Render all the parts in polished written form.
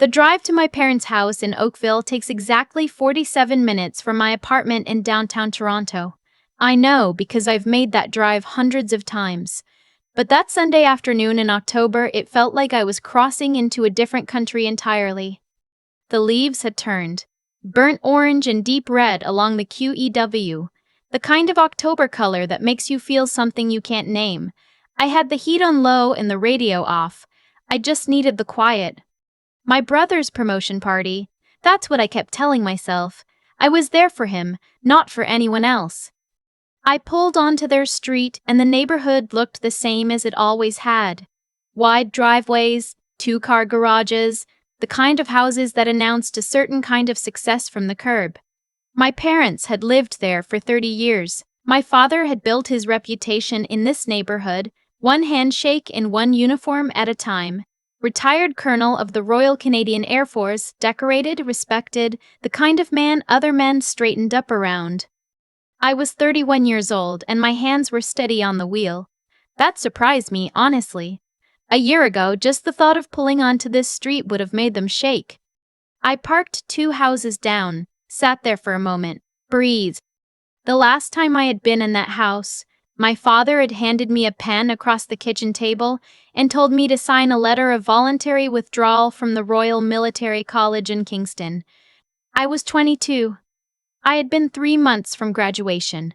The drive to my parents' house in Oakville takes exactly 47 minutes from my apartment in downtown Toronto. I know because I've made that drive hundreds of times. But that Sunday afternoon in October, it felt like I was crossing into a different country entirely. The leaves had turned, burnt orange and deep red along the QEW, the kind of October color that makes you feel something you can't name. I had the heat on low and the radio off. I just needed the quiet. My brother's promotion party, that's what I kept telling myself. I was there for him, not for anyone else. I pulled onto their street and the neighborhood looked the same as it always had. Wide driveways, two-car garages, the kind of houses that announced a certain kind of success from the curb. My parents had lived there for 30 years. My father had built his reputation in this neighborhood, one handshake in one uniform at a time. Retired colonel of the Royal Canadian Air Force, decorated, respected, the kind of man other men straightened up around. I was 31 years old and my hands were steady on the wheel. That surprised me, honestly. A year ago, just the thought of pulling onto this street would have made them shake. I parked 2 houses down, sat there for a moment, breathed. The last time I had been in that house, my father had handed me a pen across the kitchen table and told me to sign a letter of voluntary withdrawal from the Royal Military College in Kingston. I was 22. I had been 3 months from graduation.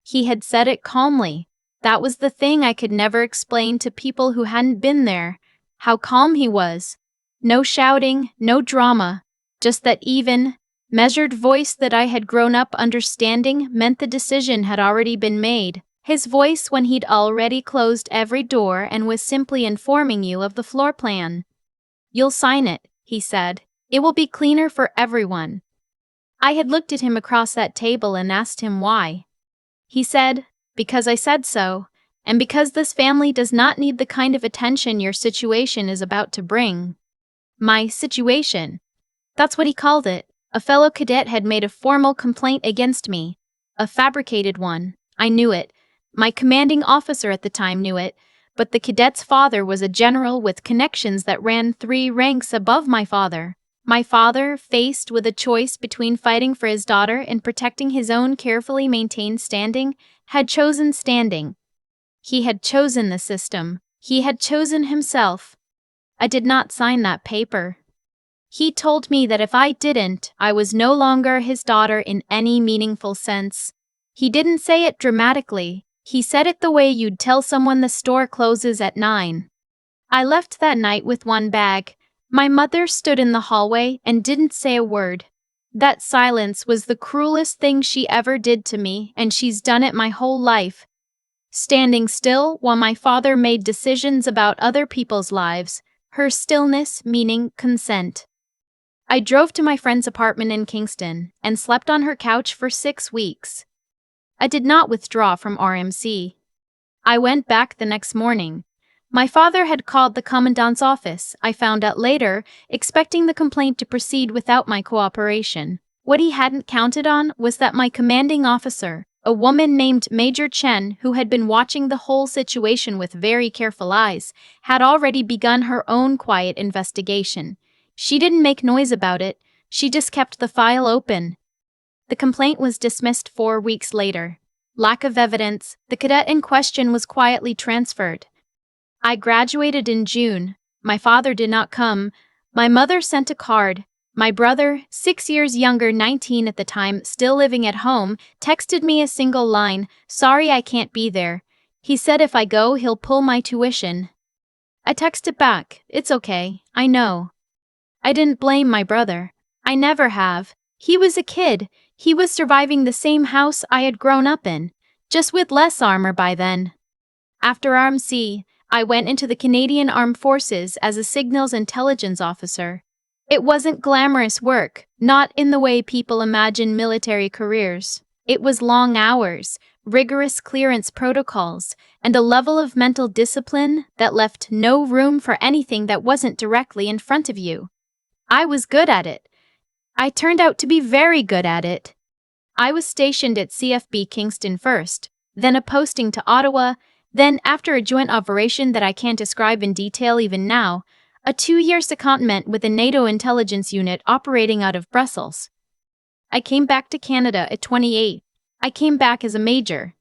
He had said it calmly. That was the thing I could never explain to people who hadn't been there. How calm he was. No shouting, no drama. Just that even, measured voice that I had grown up understanding meant the decision had already been made. His voice when he'd already closed every door and was simply informing you of the floor plan. "You'll sign it," he said. "It will be cleaner for everyone." I had looked at him across that table and asked him why. He said, "Because I said so, and because this family does not need the kind of attention your situation is about to bring." My situation. That's what he called it. A fellow cadet had made a formal complaint against me. A fabricated one. I knew it. My commanding officer at the time knew it, but the cadet's father was a general with connections that ran 3 ranks above my father. My father, faced with a choice between fighting for his daughter and protecting his own carefully maintained standing, had chosen standing. He had chosen the system. He had chosen himself. I did not sign that paper. He told me that if I didn't, I was no longer his daughter in any meaningful sense. He didn't say it dramatically. He said it the way you'd tell someone the store closes at 9. I left that night with 1 bag. My mother stood in the hallway and didn't say a word. That silence was the cruelest thing she ever did to me, and she's done it my whole life. Standing still while my father made decisions about other people's lives, her stillness meaning consent. I drove to my friend's apartment in Kingston and slept on her couch for 6 weeks. I did not withdraw from RMC. I went back the next morning. My father had called the commandant's office, I found out later, expecting the complaint to proceed without my cooperation. What he hadn't counted on was that my commanding officer, a woman named Major Chen, who had been watching the whole situation with very careful eyes, had already begun her own quiet investigation. She didn't make noise about it, she just kept the file open. The complaint was dismissed 4 weeks later. Lack of evidence, the cadet in question was quietly transferred. I graduated in June. My father did not come. My mother sent a card. My brother, 6 years younger, 19 at the time, still living at home, texted me a single line, "Sorry I can't be there. He said if I go, he'll pull my tuition." I texted back, "It's okay, I know." I didn't blame my brother. I never have. He was a kid. He was surviving the same house I had grown up in, just with less armor by then. After RMC, I went into the Canadian Armed Forces as a signals intelligence officer. It wasn't glamorous work, not in the way people imagine military careers. It was long hours, rigorous clearance protocols, and a level of mental discipline that left no room for anything that wasn't directly in front of you. I was good at it. I turned out to be very good at it. I was stationed at CFB Kingston first, then a posting to Ottawa, then after a joint operation that I can't describe in detail even now, A 2-year secondment with a NATO intelligence unit operating out of Brussels. I came back to Canada at 28. I came back as a major.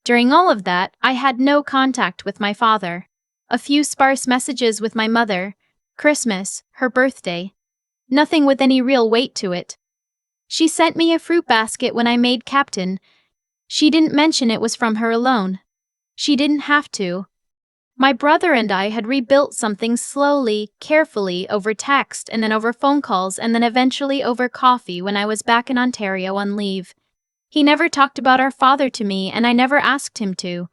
During all of that, I had no contact with my father. A few sparse messages with my mother, Christmas, her birthday. Nothing with any real weight to it. She sent me a fruit basket when I made captain. She didn't mention it was from her alone. She didn't have to. My brother and I had rebuilt something slowly, carefully, over text and then over phone calls and then eventually over coffee when I was back in Ontario on leave. He never talked about our father to me and I never asked him to.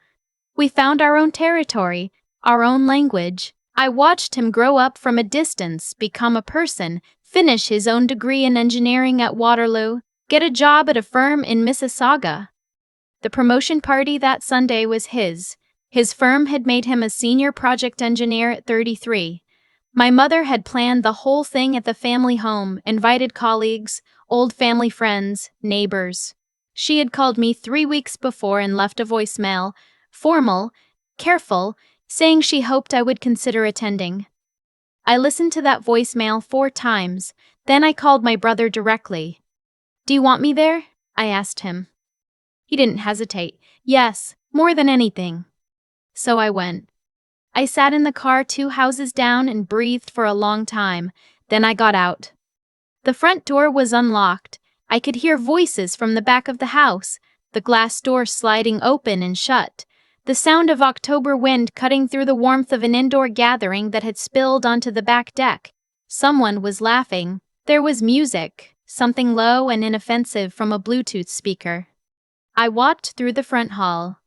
We found our own territory, our own language. I watched him grow up from a distance, become a person, finish his own degree in engineering at Waterloo, get a job at a firm in Mississauga. The promotion party that Sunday was his. His firm had made him a senior project engineer at 33. My mother had planned the whole thing at the family home, invited colleagues, old family friends, neighbors. She had called me 3 weeks before and left a voicemail, formal, careful, saying she hoped I would consider attending. I listened to that voicemail 4 times, then I called my brother directly. "Do you want me there?" I asked him. He didn't hesitate. "Yes, more than anything." So I went. I sat in the car 2 houses down and breathed for a long time, then I got out. The front door was unlocked. I could hear voices from the back of the house, the glass door sliding open and shut, the sound of October wind cutting through the warmth of an indoor gathering that had spilled onto the back deck. Someone was laughing. There was music, something low and inoffensive from a Bluetooth speaker. I walked through the front hall.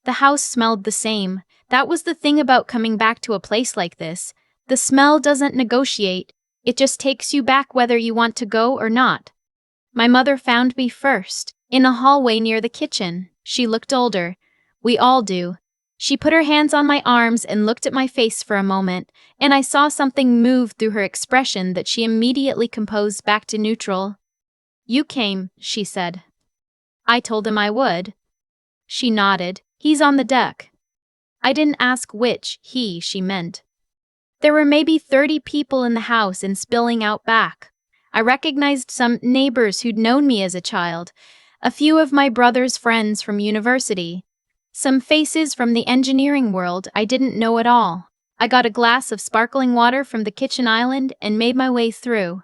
The house smelled the same. That was the thing about coming back to a place like this. The smell doesn't negotiate. It just takes you back whether you want to go or not. My mother found me first, in a hallway near the kitchen. She looked older. We all do. She put her hands on my arms and looked at my face for a moment, and I saw something move through her expression that she immediately composed back to neutral. "You came," she said. I told him I would. She nodded. "He's on the deck." I didn't ask which he she meant. There were maybe 30 people in the house and spilling out back. I recognized some neighbors who'd known me as a child, a few of my brother's friends from university, some faces from the engineering world I didn't know at all. I got a glass of sparkling water from the kitchen island and made my way through.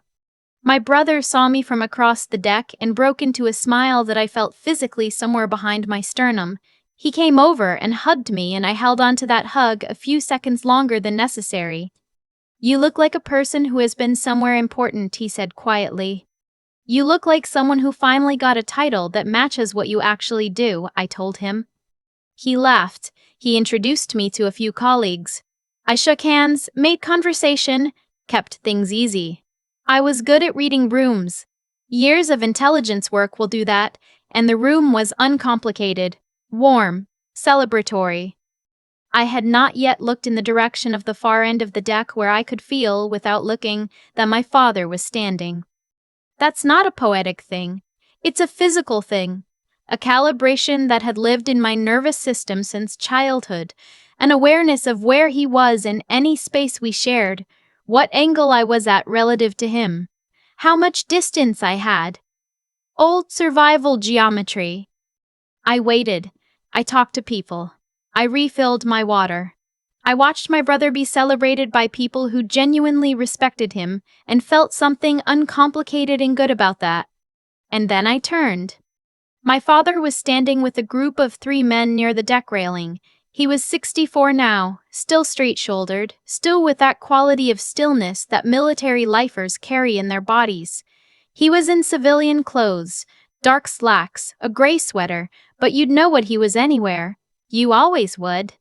My brother saw me from across the deck and broke into a smile that I felt physically somewhere behind my sternum. He came over and hugged me, and I held on to that hug a few seconds longer than necessary. "You look like a person who has been somewhere important," he said quietly. "You look like someone who finally got a title that matches what you actually do," I told him. He laughed. He introduced me to a few colleagues. I shook hands, made conversation, kept things easy. I was good at reading rooms. Years of intelligence work will do that, and the room was uncomplicated, warm, celebratory. I had not yet looked in the direction of the far end of the deck where I could feel, without looking, that my father was standing. That's not a poetic thing. It's a physical thing. A calibration that had lived in my nervous system since childhood, an awareness of where he was in any space we shared, what angle I was at relative to him, how much distance I had. Old survival geometry. I waited. I talked to people. I refilled my water. I watched my brother be celebrated by people who genuinely respected him and felt something uncomplicated and good about that. And then I turned. My father was standing with a group of 3 men near the deck railing. He was 64 now, still straight-shouldered, still with that quality of stillness that military lifers carry in their bodies. He was in civilian clothes, dark slacks, a gray sweater, but you'd know what he was anywhere. You always would.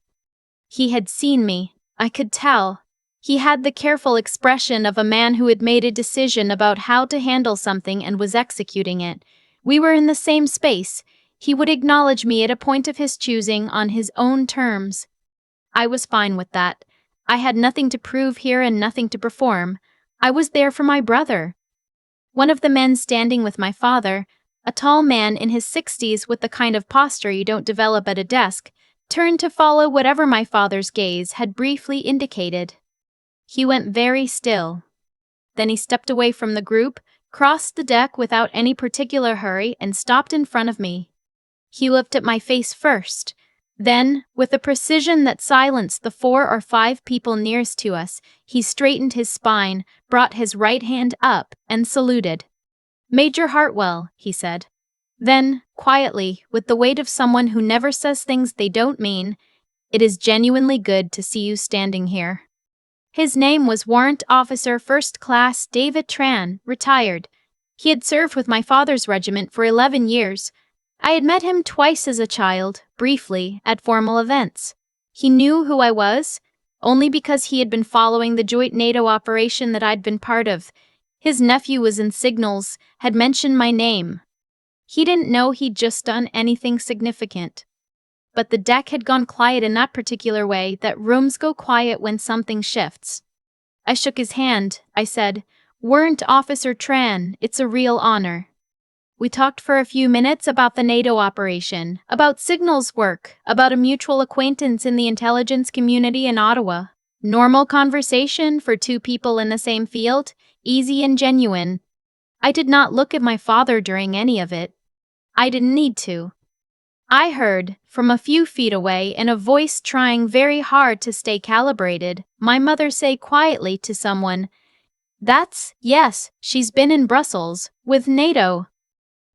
He had seen me. I could tell. He had the careful expression of a man who had made a decision about how to handle something and was executing it. We were in the same space. He would acknowledge me at a point of his choosing on his own terms. I was fine with that. I had nothing to prove here and nothing to perform. I was there for my brother. One of the men standing with my father, a tall man in his 60s with the kind of posture you don't develop at a desk, turned to follow whatever my father's gaze had briefly indicated. He went very still. Then he stepped away from the group, crossed the deck without any particular hurry, and stopped in front of me. He looked at my face first. Then, with a precision that silenced the 4 or 5 people nearest to us, he straightened his spine, brought his right hand up, and saluted. "Major Hartwell," he said. Then, quietly, with the weight of someone who never says things they don't mean, "It is genuinely good to see you standing here." His name was Warrant Officer First Class David Tran, retired. He had served with my father's regiment for 11 years. I had met him twice as a child, briefly, at formal events. He knew who I was, only because he had been following the joint NATO operation that I'd been part of. His nephew was in signals, had mentioned my name. He didn't know he'd just done anything significant. But the deck had gone quiet in that particular way that rooms go quiet when something shifts. I shook his hand. I said, "Warrant Officer Tran, it's a real honor." We talked for a few minutes about the NATO operation, about signals work, about a mutual acquaintance in the intelligence community in Ottawa. Normal conversation for 2 people in the same field, easy and genuine. I did not look at my father during any of it. I didn't need to. I heard, from a few feet away, in a voice trying very hard to stay calibrated, my mother say quietly to someone, Yes, she's been in Brussels, with NATO."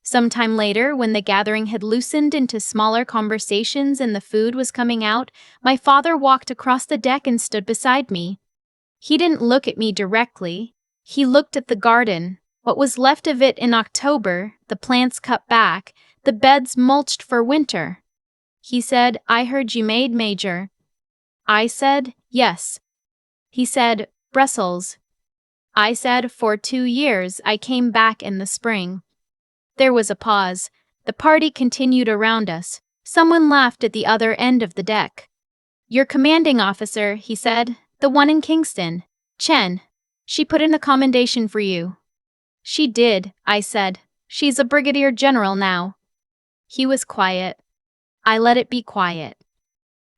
Sometime later, when the gathering had loosened into smaller conversations and the food was coming out, my father walked across the deck and stood beside me. He didn't look at me directly. He looked at the garden, what was left of it in October, the plants cut back, the beds mulched for winter. He said, "I heard you made, Major." I said, "Yes." He said, "Brussels." I said, "For 2 years, I came back in the spring." There was a pause. The party continued around us. Someone laughed at the other end of the deck. "Your commanding officer," he said, "the one in Kingston. Chen. She put in a commendation for you." "She did," I said. "She's a brigadier general now." He was quiet. I let it be quiet.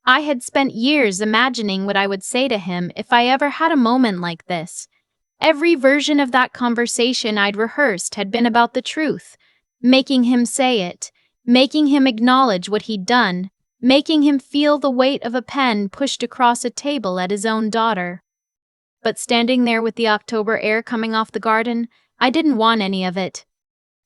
I had spent years imagining what I would say to him if I ever had a moment like this. Every version of that conversation I'd rehearsed had been about the truth, making him say it, making him acknowledge what he'd done, making him feel the weight of a pen pushed across a table at his own daughter. But standing there with the October air coming off the garden, I didn't want any of it.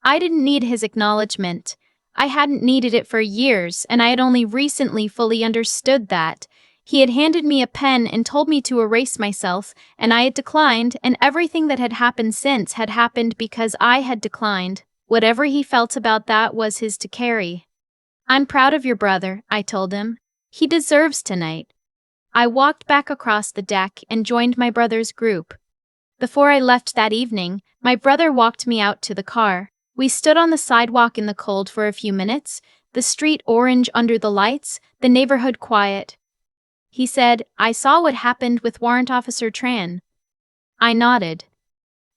I didn't need his acknowledgement. I hadn't needed it for years, and I had only recently fully understood that. He had handed me a pen and told me to erase myself, and I had declined, and everything that had happened since had happened because I had declined. Whatever he felt about that was his to carry. "I'm proud of your brother," I told him. "He deserves tonight." I walked back across the deck and joined my brother's group. Before I left that evening, my brother walked me out to the car. We stood on the sidewalk in the cold for a few minutes, the street orange under the lights, the neighborhood quiet. He said, "I saw what happened with Warrant Officer Tran." I nodded.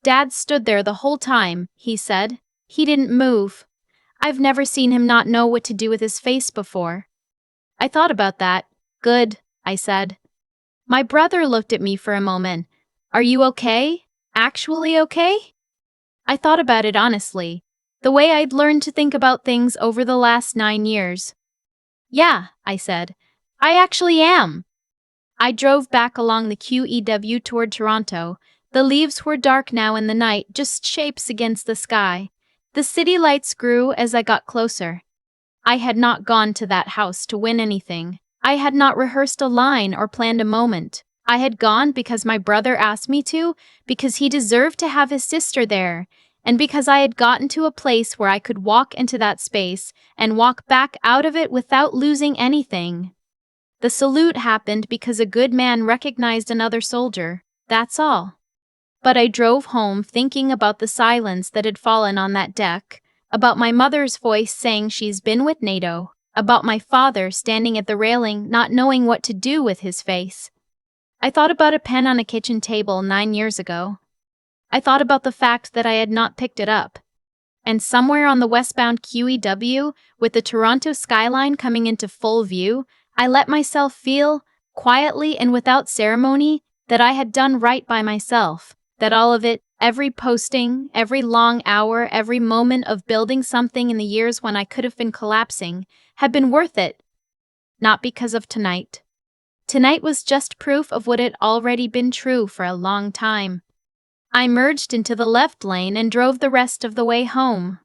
"Dad stood there the whole time," he said. "He didn't move. I've never seen him not know what to do with his face before." I thought about that. "Good," I said. My brother looked at me for a moment. "Are you okay? Actually okay?" I thought about it honestly, the way I'd learned to think about things over the last 9 years. "Yeah," I said. "I actually am." I drove back along the QEW toward Toronto. The leaves were dark now in the night, just shapes against the sky. The city lights grew as I got closer. I had not gone to that house to win anything. I had not rehearsed a line or planned a moment. I had gone because my brother asked me to, because he deserved to have his sister there, and because I had gotten to a place where I could walk into that space and walk back out of it without losing anything. The salute happened because a good man recognized another soldier. That's all. But I drove home thinking about the silence that had fallen on that deck, about my mother's voice saying she's been with NATO, about my father standing at the railing not knowing what to do with his face. I thought about a pen on a kitchen table 9 years ago. I thought about the fact that I had not picked it up. And somewhere on the westbound QEW, with the Toronto skyline coming into full view, I let myself feel, quietly and without ceremony, that I had done right by myself, that all of it, every posting, every long hour, every moment of building something in the years when I could have been collapsing, had been worth it. Not because of tonight. Tonight was just proof of what had already been true for a long time. I merged into the left lane and drove the rest of the way home.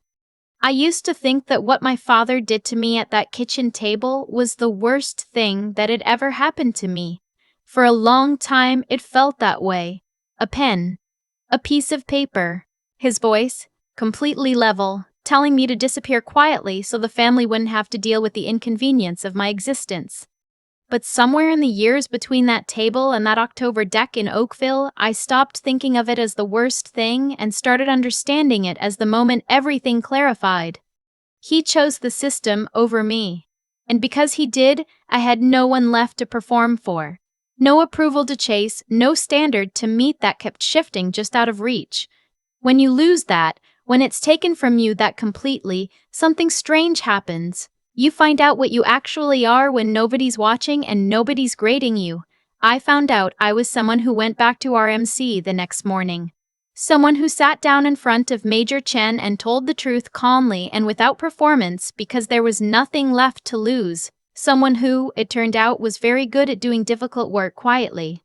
I used to think that what my father did to me at that kitchen table was the worst thing that had ever happened to me. For a long time, it felt that way. A pen. A piece of paper. His voice, completely level, telling me to disappear quietly so the family wouldn't have to deal with the inconvenience of my existence. But somewhere in the years between that table and that October deck in Oakville, I stopped thinking of it as the worst thing and started understanding it as the moment everything clarified. He chose the system over me. And because he did, I had no one left to perform for. No approval to chase, no standard to meet that kept shifting just out of reach. When you lose that, when it's taken from you that completely, something strange happens. You find out what you actually are when nobody's watching and nobody's grading you. I found out I was someone who went back to RMC the next morning. Someone who sat down in front of Major Chen and told the truth calmly and without performance because there was nothing left to lose. Someone who, it turned out, was very good at doing difficult work quietly.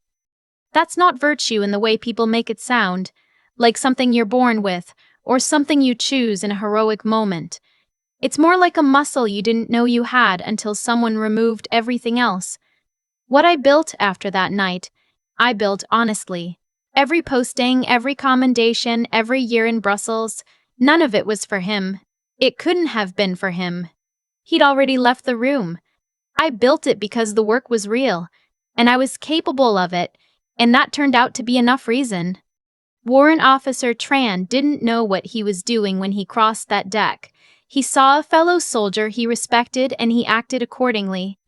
That's not virtue in the way people make it sound, like something you're born with, or something you choose in a heroic moment. It's more like a muscle you didn't know you had until someone removed everything else. What I built after that night, I built honestly. Every posting, every commendation, every year in Brussels, none of it was for him. It couldn't have been for him. He'd already left the room. I built it because the work was real, and I was capable of it, and that turned out to be enough reason. Warrant Officer Tran didn't know what he was doing when he crossed that deck. He saw a fellow soldier he respected and he acted accordingly.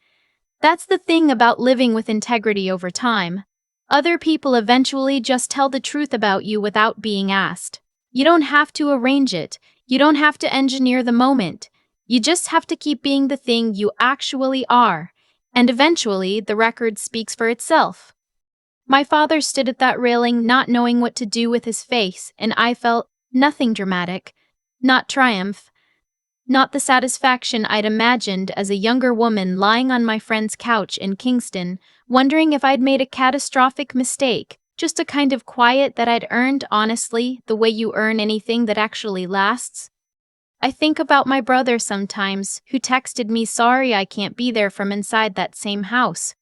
That's the thing about living with integrity over time. Other people eventually just tell the truth about you without being asked. You don't have to arrange it. You don't have to engineer the moment. You just have to keep being the thing you actually are. And eventually, the record speaks for itself. My father stood at that railing not knowing what to do with his face, and I felt nothing dramatic, not triumph. Not the satisfaction I'd imagined as a younger woman lying on my friend's couch in Kingston, wondering if I'd made a catastrophic mistake, just a kind of quiet that I'd earned honestly, the way you earn anything that actually lasts. I think about my brother sometimes, who texted me sorry I can't be there from inside that same house,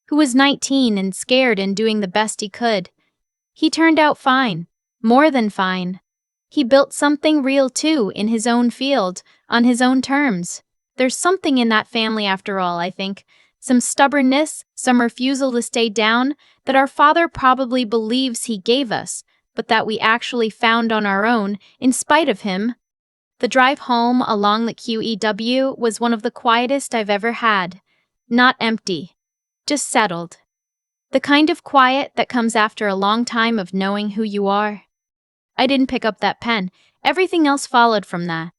who was 19 and scared and doing the best he could. He turned out fine, more than fine. He built something real too, in his own field, on his own terms. There's something in that family after all, I think. Some stubbornness, some refusal to stay down, that our father probably believes he gave us, but that we actually found on our own, in spite of him. The drive home along the QEW was one of the quietest I've ever had. Not empty, just settled. The kind of quiet that comes after a long time of knowing who you are. I didn't pick up that pen. Everything else followed from that.